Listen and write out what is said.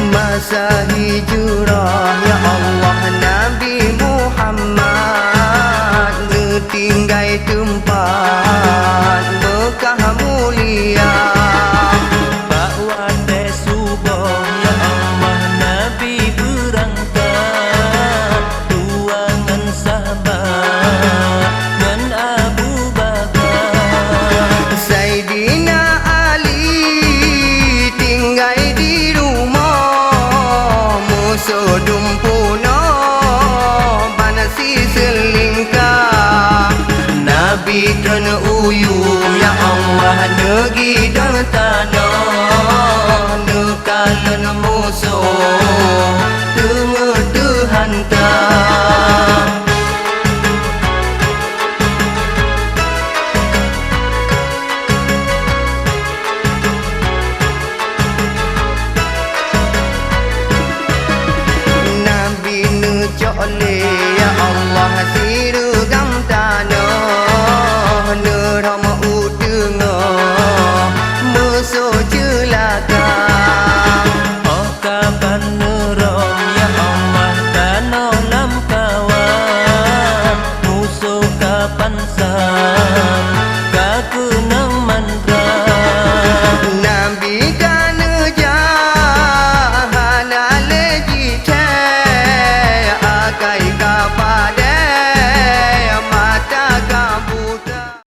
Masa hijrah ya Allah Nabi Muhammad ngetinggai tempat Mekah mulia Bawa teh subuh ya Allah Nabi berangkat ruangan sahabat dan Abu Bakar. Sayyidina Ali tinggai di rumah musuh dumpuno panasi selingkah. Nabi kena uyum ya Allah negi dan tanah nekalan musuh tengah terhantar. Nabi necole ya Allah sirugam tanah nerama udengah musuh celaka. Oh kapan nerom ya Allah tanah lam kawan musuh kapan sam